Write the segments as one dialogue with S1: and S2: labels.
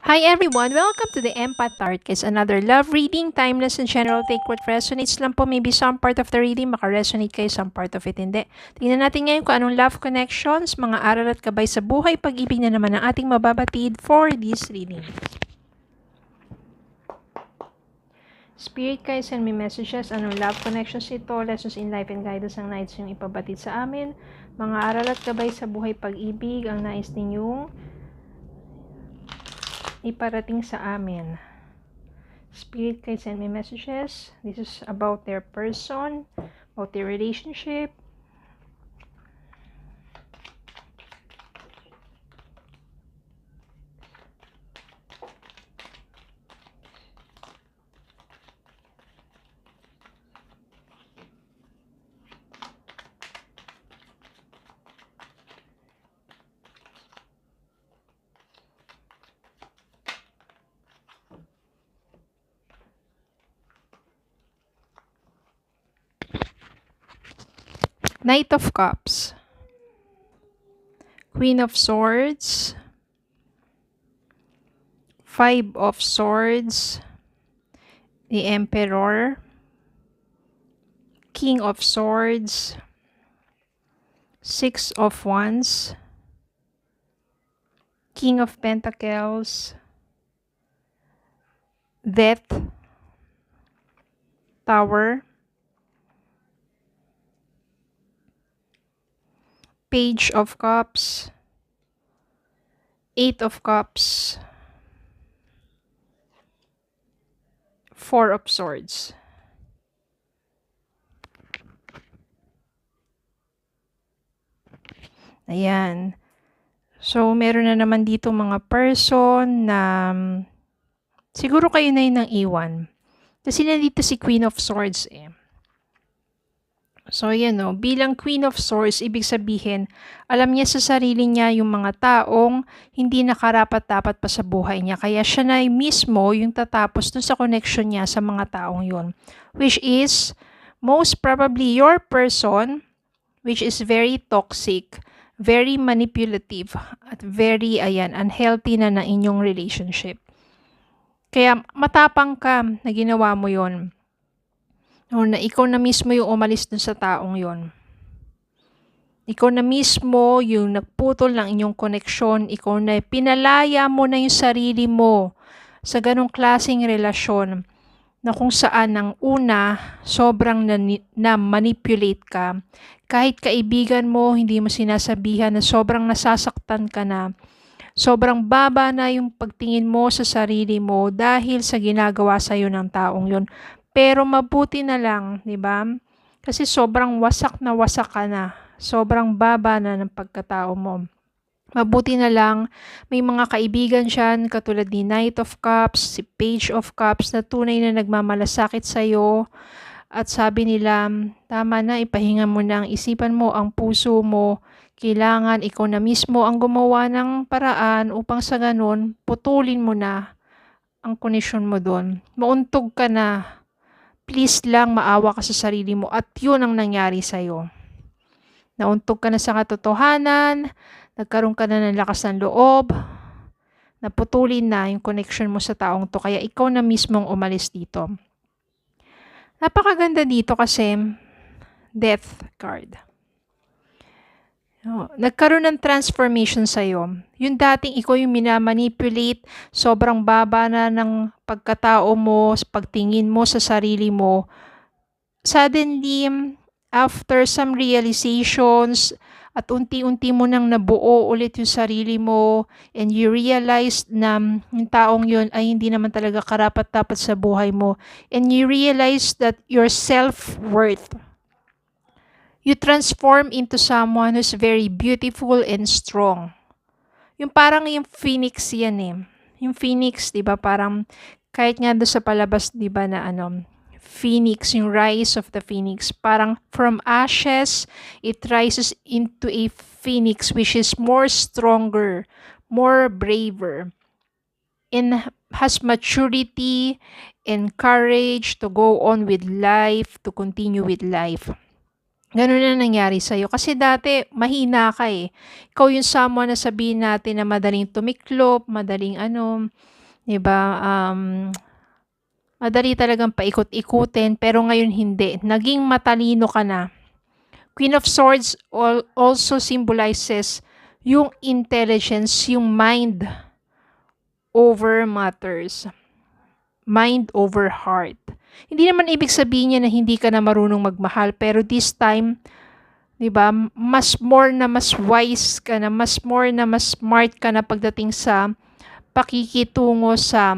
S1: Hi everyone! Welcome to the Empath Tarot. It's another love reading, timeless and general. Take what resonates lang po. Maybe some part of the reading maka-resonate kayo, some part of it hindi. Tingnan natin ngayon kung anong love connections, mga aral at gabay sa buhay, pag-ibig na naman ang ating mababatid for this reading. Spirit guys, send me messages. Anong love connections ito? Lessons in life and guidance ang nais yung ipabatid sa amin. Mga aral at gabay sa buhay, pag-ibig ang nais ninyong iparating sa amin. Spirit guide, send me messages. This is about their person, about their relationship. Knight of Cups, Queen of Swords, Five of Swords, the Emperor, King of Swords, Six of Wands, King of Pentacles, Death, Tower, Page of Cups, Eight of Cups, Four of Swords. Ayan. So, meron na naman dito mga person na siguro kayo na yun ng iwan. Kasi nandito si Queen of Swords eh. So, yan o. Bilang Queen of Swords, ibig sabihin, alam niya sa sarili niya yung mga taong hindi nakarapat-dapat pa sa buhay niya. Kaya siya na mismo yung tatapos dun sa connection niya sa mga taong yun. Which is, most probably your person, which is very toxic, very manipulative, at very, unhealthy na inyong relationship. Kaya matapang ka na ginawa mo yon. O na ikaw na mismo yung umalis dun sa taong yon. Ikaw na mismo yung nagputol ng inyong koneksyon. Ikaw na pinalaya mo na yung sarili mo sa ganong klaseng relasyon na kung saan ng una sobrang na-manipulate ka. Kahit kaibigan mo, hindi mo sinasabihan na sobrang nasasaktan ka na. Sobrang baba na yung pagtingin mo sa sarili mo dahil sa ginagawa sa'yo ng taong yon. Pero mabuti na lang, di ba? Kasi sobrang wasak ka na. Sobrang baba na ng pagkatao mo. Mabuti na lang, may mga kaibigan dyan katulad ni Knight of Cups, si Page of Cups na tunay na nagmamalasakit sa'yo. At sabi nila, tama na, ipahinga mo na ang isipan mo, ang puso mo. Kailangan ikaw na mismo ang gumawa ng paraan upang sa ganun, putulin mo na ang koneksyon mo doon. Mauntog ka na. Please lang maawa ka sa sarili mo at yun ang nangyari sa'yo. Nauntog ka na sa katotohanan, nagkaroon ka na ng lakas ng loob, naputulin na yung connection mo sa taong to, kaya ikaw na mismong umalis dito. Napakaganda dito kasi Death card. Nagkaroon ng transformation sa'yo. Yung dating ikaw yung minamanipulate, sobrang baba na ng pagkatao mo, pagtingin mo sa sarili mo. Suddenly, after some realizations, at unti-unti mo nang nabuo ulit yung sarili mo, and you realize na yung taong yun ay hindi naman talaga karapat-dapat sa buhay mo, and you realize that your self-worth, you transform into someone who's very beautiful and strong. Yung parang yung phoenix yan eh. Yung phoenix, di ba, parang kahit nga doon sa palabas, di ba, na phoenix, yung rise of the phoenix. Parang from ashes, it rises into a phoenix which is more stronger, more braver, and has maturity and courage to go on with life, to continue with life. Gano'n na nangyari sa'yo. Kasi dati mahina ka eh. Ikaw yung someone na sabihin natin na madaling tumiklop, madaling ano, 'di ba? Madali talagang paikot-ikutin, pero ngayon hindi. Naging matalino ka na. Queen of Swords also symbolizes yung intelligence, yung mind over matters. Mind over heart. Hindi naman ibig sabihin niya na hindi ka na marunong magmahal, pero this time, 'di ba, mas more na mas wise ka na, mas more na mas smart ka na pagdating sa pakikitungo sa,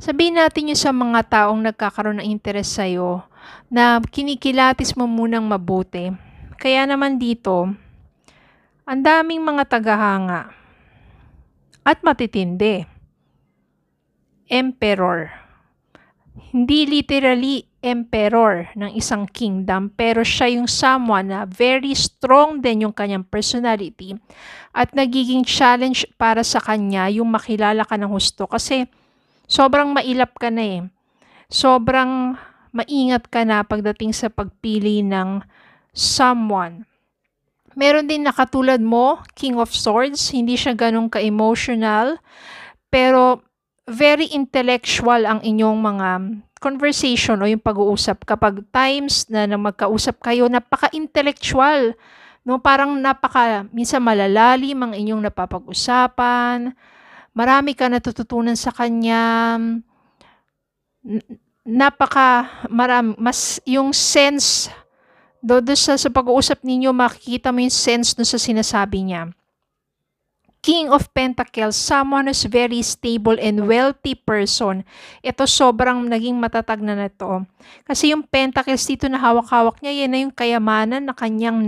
S1: sabihin natin yung sa mga taong nagkakaroon ng interest sa'yo, na kinikilatis mo munang mabuti. Kaya naman dito, ang daming mga tagahanga at matitindi. Emperor. Hindi literally emperor ng isang kingdom, pero siya yung someone na very strong din yung kanyang personality at nagiging challenge para sa kanya yung makilala ka ng husto kasi sobrang mailap ka na eh. Sobrang maingat ka na pagdating sa pagpili ng someone. Meron din na katulad mo, King of Swords, hindi siya ganun ka-emotional, pero very intellectual ang inyong mga conversation o yung pag-uusap. Kapag times na magkausap kayo, napaka-intellectual. No? Parang minsan malalalim ang inyong napapag-usapan. Marami ka natututunan sa kanya. Mas yung sense, doon sa pag-uusap ninyo, makikita mo yung sense doon sa sinasabi niya. King of Pentacles, someone who's very stable and wealthy person. Ito sobrang naging matatag na to. Kasi yung Pentacles dito na hawak-hawak niya, yan na yung kayamanan na kanyang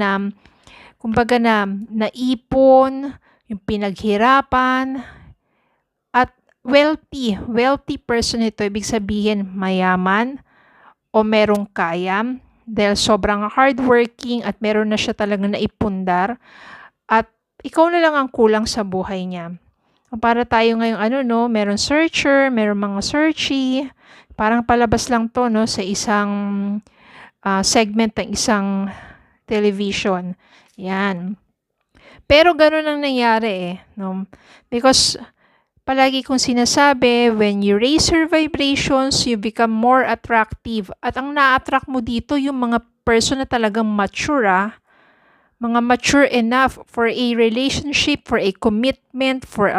S1: kumbaga naipon, yung pinaghirapan, at wealthy person ito. Ibig sabihin mayaman o merong kaya dahil sobrang hardworking at meron na siya talagang naipundar. At ikaw na lang ang kulang sa buhay niya. Para tayo ngayong meron searcher, meron mga searchy. Parang palabas lang to sa isang segment ng isang television. Yan. Pero ganun ang nangyari no? Because palagi kong sinasabi, when you raise your vibrations, you become more attractive. At ang na-attract mo dito, yung mga person na talagang mature mga mature enough for a relationship, for a commitment, for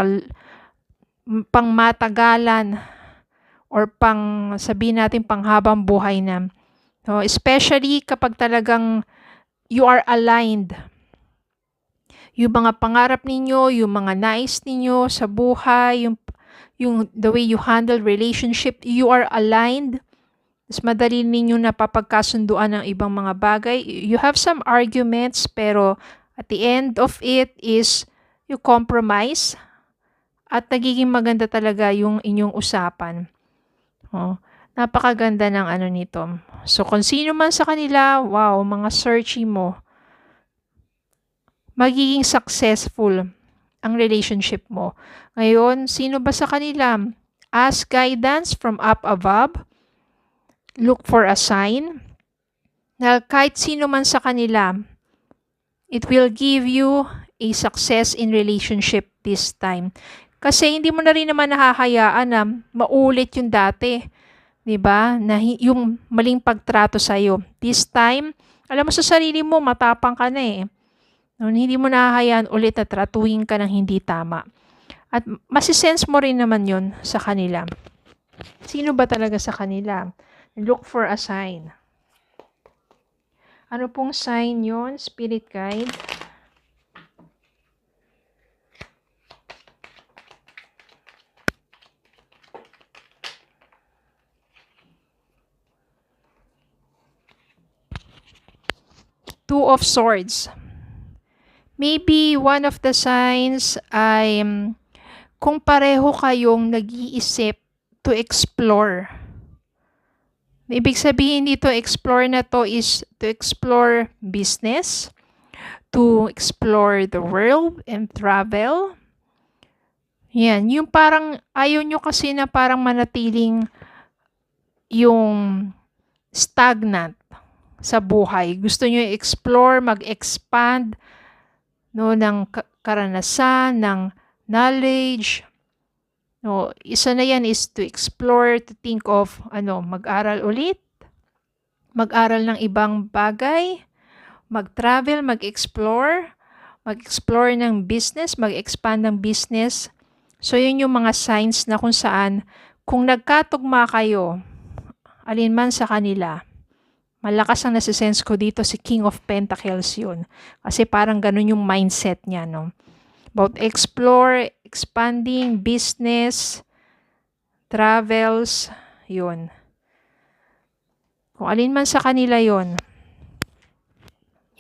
S1: pangmatagalan, or sabihin natin panghabang buhay na. So, especially kapag talagang you are aligned. Yung mga pangarap ninyo, yung mga nais ninyo sa buhay, yung the way you handle relationship, you are aligned. Mas madali ninyo napapagkasunduan ng ibang mga bagay. You have some arguments, pero at the end of it is you compromise at nagiging maganda talaga yung inyong usapan. Napakaganda ng nito. So, kung sino man sa kanila, wow, mga searchy mo, magiging successful ang relationship mo. Ngayon, sino ba sa kanila? Ask guidance from up above. Look for a sign na kahit sino man sa kanila, it will give you a success in relationship this time. Kasi hindi mo na rin naman nahahayaan na maulit yung dati. 'Di ba? Na yung maling pagtrato sa'yo. This time, alam mo sa sarili mo, matapang ka na eh. Hindi mo nahahayaan ulit na tratuhin ka ng hindi tama. At masisense mo rin naman yon sa kanila. Sino ba talaga sa kanila? Look for a sign. Ano pong sign yon, Spirit Guide? Two of Swords. Maybe one of the signs ay kung pareho kayong nag-iisip to explore. Ibig sabihin dito, explore na to is to explore business, to explore the world and travel. Yan, yung parang ayaw nyo kasi na parang manatiling yung stagnant. sa buhay. Gusto nyo i-explore, mag-expand, no, ng karanasan, ng knowledge. No, isa na yan is to explore, to think of, mag-aral ulit, mag-aral ng ibang bagay, mag-travel, mag-explore ng business, mag-expand ng business. So, yun yung mga signs na kung saan, kung nagkatugma kayo, alinman sa kanila, malakas ang nasisense ko dito si King of Pentacles yun. Kasi parang ganun yung mindset niya, no? About explore, expanding, business, travels, yun. Kung alin man sa kanila yun,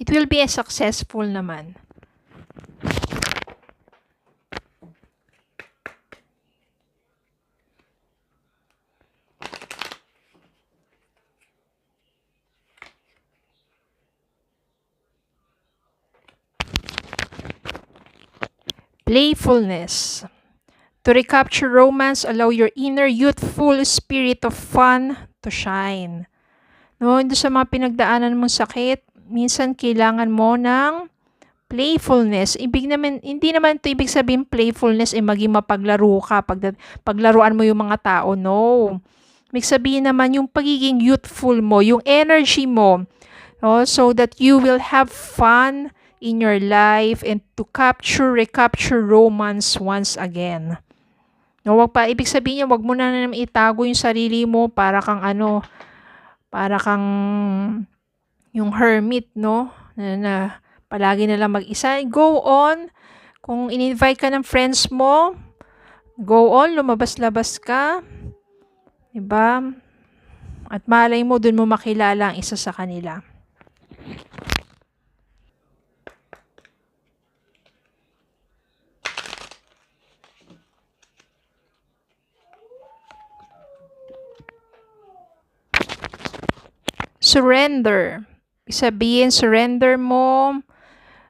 S1: it will be a successful naman. Playfulness. To recapture romance, allow your inner youthful spirit of fun to shine. No, hindi sa mga pinagdaanan mong sakit, minsan kailangan mo ng playfulness. Hindi naman ito ibig sabihin playfulness ay maging mapaglaro ka, paglaruan mo yung mga tao. No. Ibig sabihin naman yung pagiging youthful mo, yung energy mo, no, so that you will have fun in your life and to recapture romance once again. No, ibig sabihin niya, wag mo na naman itago yung sarili mo para kang yung hermit, no? Na palagi na lang mag-isa. Go on. Kung in-invite ka ng friends mo, go on, lumabas-labas ka. Diba? At malay mo, dun mo makilala ang isa sa kanila. Surrender. Sabihin, surrender mo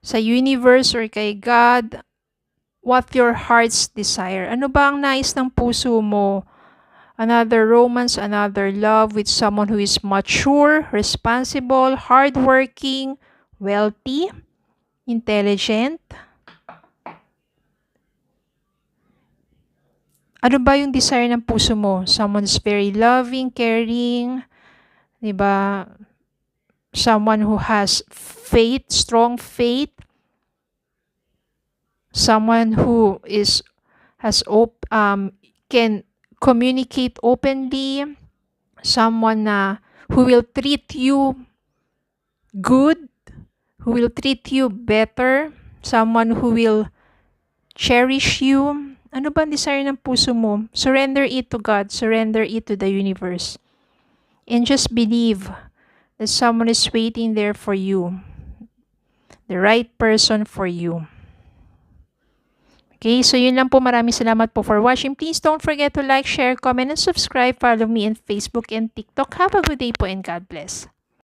S1: sa universe or kay God what your heart's desire. Ano ba ang nais ng puso mo? Another romance, another love with someone who is mature, responsible, hardworking, wealthy, intelligent. Ano ba yung desire ng puso mo? Someone is very loving, caring, diba? Someone who has faith, strong faith. Someone who can communicate openly. Someone who will treat you good, who will treat you better. Someone who will cherish you. Ano ba ang desire ng puso mo? Surrender it to God. Surrender it to the universe. And just believe that someone is waiting there for you. The right person for you. Okay, so yun lang po. Maraming salamat po for watching. Please don't forget to like, share, comment, and subscribe. Follow me on Facebook and TikTok. Have a good day po and God bless.